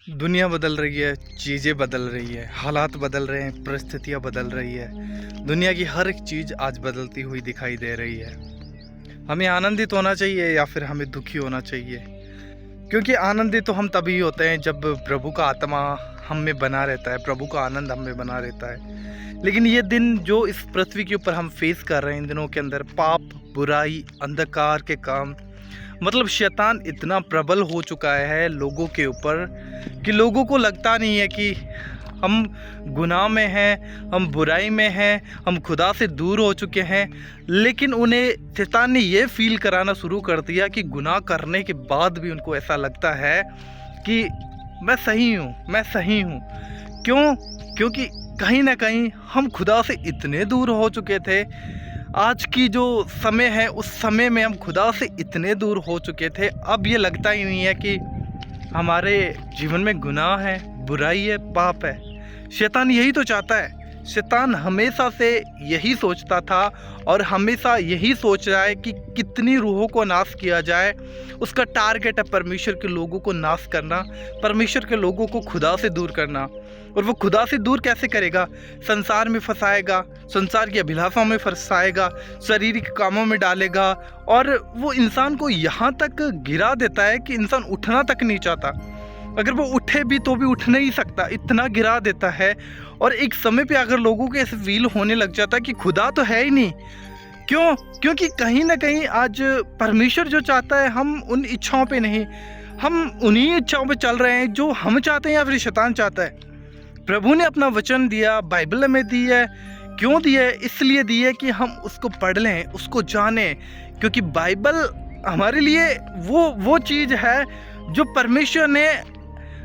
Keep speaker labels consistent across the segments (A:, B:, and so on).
A: दुनिया बदल रही है, चीज़ें बदल रही है, हालात बदल रहे हैं, परिस्थितियाँ बदल रही है। दुनिया की हर एक चीज़ आज बदलती हुई दिखाई दे रही है। हमें आनंदित होना चाहिए या फिर हमें दुखी होना चाहिए? क्योंकि आनंदित तो हम तभी होते हैं जब प्रभु का आत्मा हम में बना रहता है, प्रभु का आनंद हम में बना रहता है। लेकिन ये दिन जो इस पृथ्वी के ऊपर हम फेस कर रहे हैं, इन दिनों के अंदर पाप, बुराई, अंधकार के काम, मतलब शैतान इतना प्रबल हो चुका है लोगों के ऊपर कि लोगों को लगता नहीं है कि हम गुनाह में हैं, हम बुराई में हैं, हम खुदा से दूर हो चुके हैं। लेकिन उन्हें शैतान ने ये फील कराना शुरू कर दिया कि गुनाह करने के बाद भी उनको ऐसा लगता है कि मैं सही हूँ, मैं सही हूँ। क्यों? क्योंकि कहीं ना कहीं हम खुदा से इतने दूर हो चुके थे। आज की जो समय है उस समय में हम खुदा से इतने दूर हो चुके थे, अब ये लगता ही नहीं है कि हमारे जीवन में गुनाह है, बुराई है, पाप है। शैतान यही तो चाहता है। शैतान हमेशा से यही सोचता था और हमेशा यही सोच रहा है कि कितनी रूहों को नाश किया जाए। उसका टारगेट है परमेश्वर के लोगों को नाश करना, परमेश्वर के लोगों को खुदा से दूर करना। और वो खुदा से दूर कैसे करेगा? संसार में फंसाएगा, संसार की अभिलाषाओं में फंसाएगा, शारीरिक कामों में डालेगा और वो इंसान को यहाँ तक गिरा देता है कि इंसान उठना तक नहीं चाहता। अगर वो उठे भी तो भी उठ नहीं सकता, इतना गिरा देता है। और एक समय पे अगर लोगों को ऐसे फील होने लग जाता है कि खुदा तो है ही नहीं। क्यों? क्योंकि कहीं ना कहीं आज परमेश्वर जो चाहता है हम उन इच्छाओं पे नहीं, हम उन्हीं इच्छाओं पे चल रहे हैं जो हम चाहते हैं या फिर शैतान चाहता है। प्रभु ने अपना वचन दिया, बाइबल में दी है। क्यों दी है? इसलिए दी है कि हम उसको पढ़ लें, उसको जानें। क्योंकि बाइबल हमारे लिए वो चीज़ है जो परमेश्वर ने,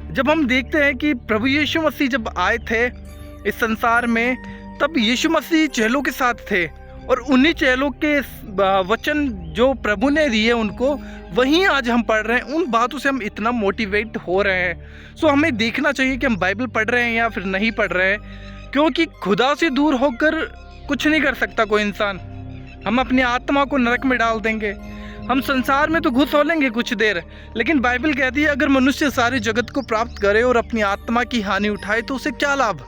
A: जब हम देखते हैं कि प्रभु यीशु मसीह जब आए थे इस संसार में, तब यीशु मसीह चेलों के साथ थे और उन्हीं चेलों के वचन जो प्रभु ने दिए उनको, वहीं आज हम पढ़ रहे हैं। उन बातों से हम इतना मोटिवेट हो रहे हैं। सो हमें देखना चाहिए कि हम बाइबल पढ़ रहे हैं या फिर नहीं पढ़ रहे हैं। क्योंकि खुदा से दूर होकर कुछ नहीं कर सकता कोई इंसान। हम अपनी आत्मा को नरक में डाल देंगे। हम संसार में तो घुस हो लेंगे कुछ देर, लेकिन बाइबल कहती है अगर मनुष्य सारे जगत को प्राप्त करे और अपनी आत्मा की हानि उठाए तो उसे क्या लाभ?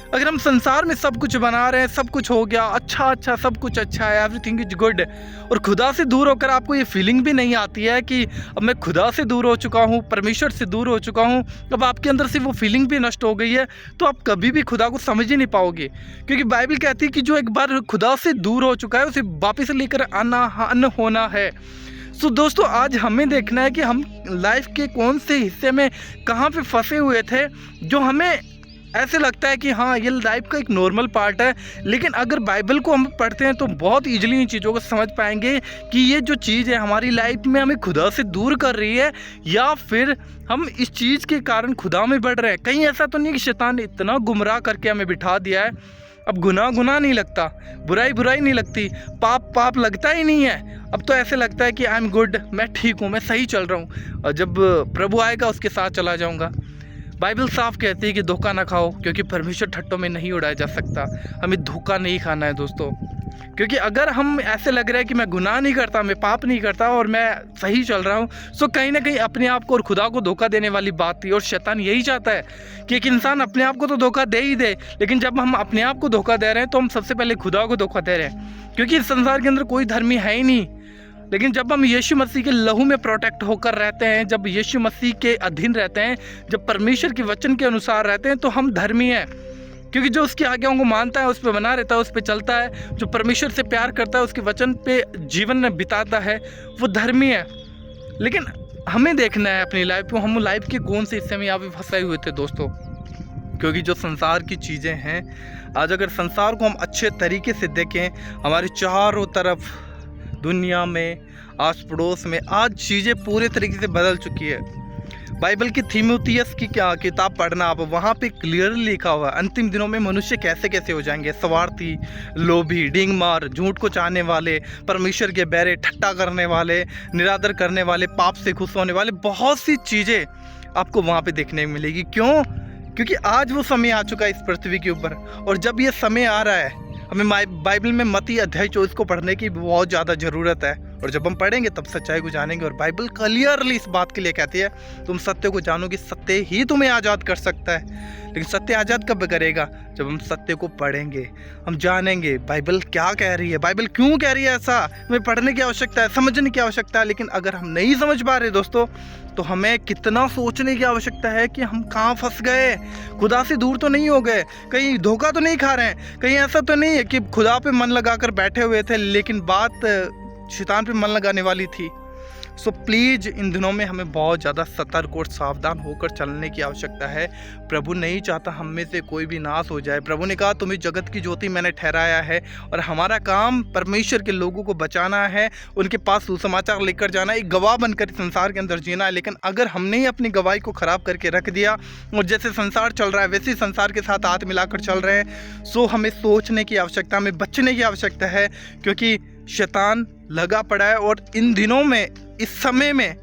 A: अगर हम संसार में सब कुछ बना रहे हैं, सब कुछ हो गया, अच्छा सब कुछ अच्छा है, एवरीथिंग इज गुड, और खुदा से दूर होकर आपको ये फीलिंग भी नहीं आती है कि अब मैं खुदा से दूर हो चुका हूँ, परमेश्वर से दूर हो चुका हूँ, अब आपके अंदर से वो फीलिंग भी नष्ट हो गई है, तो आप कभी भी खुदा को समझ ही नहीं पाओगे। क्योंकि बाइबल कहती है कि जो एक बार खुदा से दूर हो चुका है उसे वापस लेकर आना अन होना है। सो दोस्तों, आज हमें देखना है कि हम लाइफ के कौन से हिस्से में कहाँ पे फंसे हुए थे जो हमें ऐसे लगता है कि हाँ ये लाइफ का एक नॉर्मल पार्ट है। लेकिन अगर बाइबल को हम पढ़ते हैं तो बहुत ईजिली इन चीज़ों को समझ पाएंगे कि ये जो चीज़ है हमारी लाइफ में हमें खुदा से दूर कर रही है या फिर हम इस चीज़ के कारण खुदा में बढ़ रहे हैं। कहीं ऐसा तो नहीं कि शैतान ने इतना गुमराह करके हमें बिठा दिया है, अब गुनाह नहीं लगता, बुराई नहीं लगती, पाप लगता ही नहीं है। अब तो ऐसे लगता है कि आई एम गुड, मैं ठीक हूँ, मैं सही चल रहा हूँ, और जब प्रभु आएगा उसके साथ चला जाऊँगा। बाइबल साफ कहती है कि धोखा ना खाओ, क्योंकि परमेश्वर ठट्टों में नहीं उड़ाया जा सकता। हमें धोखा नहीं खाना है दोस्तों। क्योंकि अगर हम ऐसे लग रहा है कि मैं गुनाह नहीं करता, मैं पाप नहीं करता और मैं सही चल रहा हूँ, सो कहीं ना कहीं अपने आप को और खुदा को धोखा देने वाली बात थी। और शैतान यही चाहता है कि एक इंसान अपने आप को तो धोखा दे ही दे, लेकिन जब हम अपने आप को धोखा दे रहे हैं तो हम सबसे पहले खुदा को धोखा दे रहे हैं। क्योंकि इस संसार के अंदर कोई धर्मी है ही नहीं। लेकिन जब हम यीशु मसीह के लहू में प्रोटेक्ट होकर रहते हैं, जब यीशु मसीह के अधीन रहते हैं, जब परमेश्वर के वचन के अनुसार रहते हैं, तो हम धर्मी हैं। क्योंकि जो उसकी आज्ञाओं को मानता है, उस पर बना रहता है, उस पर चलता है, जो परमेश्वर से प्यार करता है, उसके वचन पे जीवन में बिताता है, वो धर्मी है। लेकिन हमें देखना है अपनी लाइफ को, हम लाइफ के कौन से हिस्से में यहाँ पे फंसे हुए थे दोस्तों। क्योंकि जो संसार की चीज़ें हैं, आज अगर संसार को हम अच्छे तरीके से देखें, हमारे चारों तरफ दुनिया में, आस पड़ोस में आज चीज़ें पूरे तरीके से बदल चुकी है। बाइबल की थीमोथियस की क्या किताब पढ़ना आप, वहाँ पे क्लियरली लिखा हुआ है अंतिम दिनों में मनुष्य कैसे कैसे हो जाएंगे। स्वार्थी, लोभी, डींगमार, झूठ को चाहने वाले, परमेश्वर के बैरे, ठट्टा करने वाले, निरादर करने वाले, पाप से खुश होने वाले, बहुत सी चीज़ें आपको वहाँ पे देखने में मिलेगी। क्यों? क्योंकि आज वो समय आ चुका है इस पृथ्वी के ऊपर, और जब ये समय आ रहा है हमें बाइबल में मत्ती अध्याय 24 को पढ़ने की बहुत ज़्यादा ज़रूरत है। और जब हम पढ़ेंगे तब सच्चाई को जानेंगे। और बाइबल क्लियरली इस बात के लिए कहती है, तुम सत्य को जानोगे, सत्य ही तुम्हें आज़ाद कर सकता है। लेकिन सत्य आज़ाद कब करेगा? जब हम सत्य को पढ़ेंगे, हम जानेंगे बाइबल क्या कह रही है, बाइबल क्यों कह रही है ऐसा। हमें पढ़ने की आवश्यकता है, समझने की आवश्यकता है। लेकिन अगर हम नहीं समझ पा रहे दोस्तों, तो हमें कितना सोचने की आवश्यकता है कि हम कहाँ फंस गए, खुदा से दूर तो नहीं हो गए, कहीं धोखा तो नहीं खा रहे हैं, कहीं ऐसा तो नहीं है कि खुदा पे मन लगाकर बैठे हुए थे लेकिन बात शैतान पे मन लगाने वाली थी। सो प्लीज़ इन दिनों में हमें बहुत ज़्यादा सतर्क और सावधान होकर चलने की आवश्यकता है। प्रभु नहीं चाहता हम में से कोई भी नाश हो जाए। प्रभु ने कहा, तुम्हें जगत की ज्योति मैंने ठहराया है, और हमारा काम परमेश्वर के लोगों को बचाना है, उनके पास सुसमाचार लेकर जाना, एक गवाह बनकर संसार के अंदर जीना है। लेकिन अगर हमने ही अपनी गवाही को ख़राब करके रख दिया और जैसे संसार चल रहा है वैसे ही संसार के साथ हाथ मिलाकर चल रहे हैं, सो हमें सोचने की आवश्यकता, हमें बचने की आवश्यकता है, क्योंकि शैतान लगा पड़ा है। और इन दिनों में, इस समय में,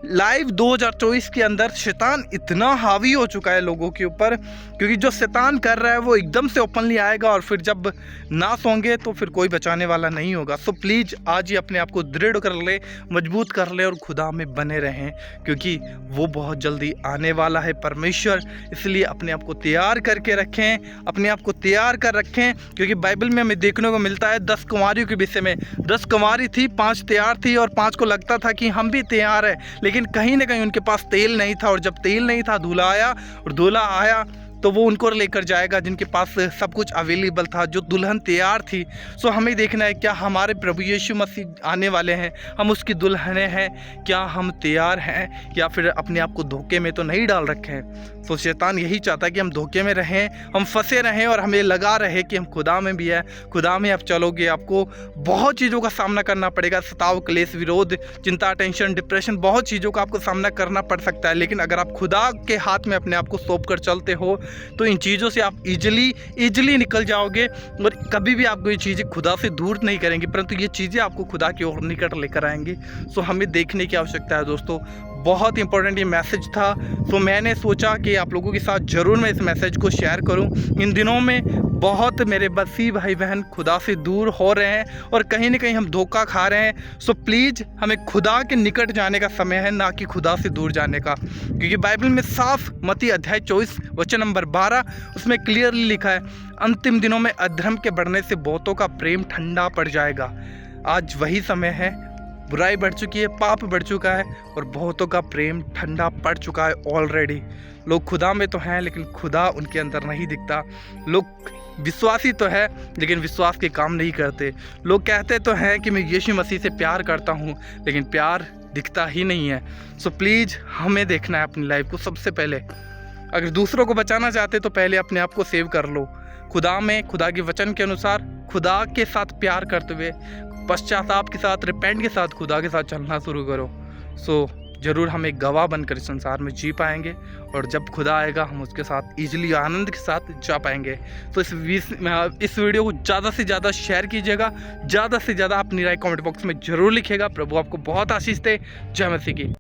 A: लाइव 2024 के अंदर शैतान इतना हावी हो चुका है लोगों के ऊपर, क्योंकि जो शैतान कर रहा है वो एकदम से ओपनली आएगा, और फिर जब नाश होंगे तो फिर कोई बचाने वाला नहीं होगा। सो प्लीज़ आज ही अपने आप को दृढ़ कर ले, मजबूत कर ले, और खुदा में बने रहें, क्योंकि वो बहुत जल्दी आने वाला है परमेश्वर। इसलिए अपने आप को तैयार करके रखें, अपने आप को तैयार कर रखें, क्योंकि बाइबल में हमें देखने को मिलता है 10 कुंवारियों के विषय में। 10 कुंवारी थी, 5 तैयार थी, और 5 को लगता था कि हम भी तैयार हैं, लेकिन कहीं ना कहीं उनके पास तेल नहीं था। और जब तेल नहीं था, दूल्हा आया, और दूल्हा आया तो वो उनको लेकर जाएगा जिनके पास सब कुछ अवेलेबल था, जो दुल्हन तैयार थी। सो हमें देखना है, क्या हमारे प्रभु यीशु मसीह आने वाले हैं, हम उसकी दुल्हनें हैं, क्या हम तैयार हैं, या फिर अपने आप को धोखे में तो नहीं डाल रखे हैं। तो शैतान यही चाहता है कि हम धोखे में रहें, हम फंसे रहें, और हमें लगा रहे कि हम खुदा में भी है, खुदा में आप चलोगे, आपको बहुत चीज़ों का सामना करना पड़ेगा, सताव, क्लेश, विरोध, चिंता, टेंशन, डिप्रेशन, बहुत चीज़ों का आपको सामना करना पड़ सकता है। लेकिन अगर आप खुदा के हाथ में अपने आप को सौंप कर चलते हो तो इन चीज़ों से आप इजीली निकल जाओगे, और कभी भी आपको ये चीज़ें खुदा से दूर नहीं करेंगी, परंतु ये चीज़ें आपको खुदा की ओर निकट लेकर आएंगी। सो हमें देखने की आवश्यकता है दोस्तों। बहुत इंपॉर्टेंट ये मैसेज था, तो मैंने सोचा कि आप लोगों के साथ ज़रूर मैं इस मैसेज को शेयर करूं। इन दिनों में बहुत मेरे मसीह भाई बहन खुदा से दूर हो रहे हैं, और कहीं ना कहीं हम धोखा खा रहे हैं। सो प्लीज़ हमें खुदा के निकट जाने का समय है, ना कि खुदा से दूर जाने का, क्योंकि बाइबल में साफ मत्ती अध्याय 24 वचन नंबर 12 उसमें क्लियरली लिखा है, अंतिम दिनों में अधर्म के बढ़ने से बहुतों का प्रेम ठंडा पड़ जाएगा। आज वही समय है, बुराई बढ़ चुकी है, पाप बढ़ चुका है, और बहुतों का प्रेम ठंडा पड़ चुका है ऑलरेडी। लोग खुदा में तो हैं, लेकिन खुदा उनके अंदर नहीं दिखता। लोग विश्वासी तो है, लेकिन विश्वास के काम नहीं करते। लोग कहते तो हैं कि मैं यीशु मसीह से प्यार करता हूँ, लेकिन प्यार दिखता ही नहीं है। सो प्लीज़ हमें देखना है अपनी लाइफ को सबसे पहले। अगर दूसरों को बचाना चाहते तो पहले अपने आप को सेव कर लो, खुदा में, खुदा के वचन के अनुसार, खुदा के साथ प्यार करते हुए, पश्चाताप के साथ, रिपेंट के साथ खुदा के साथ चलना शुरू करो। सो ज़रूर हम एक गवाह बनकर इस संसार में जी पाएंगे, और जब खुदा आएगा हम उसके साथ इजीली आनंद के साथ जा पाएंगे। तो इस वीडियो को ज़्यादा से ज़्यादा शेयर कीजिएगा, ज़्यादा से ज़्यादा अपनी राय कमेंट बॉक्स में ज़रूर लिखिएगा। प्रभु आपको बहुत आशीष दे। जय मसीह की।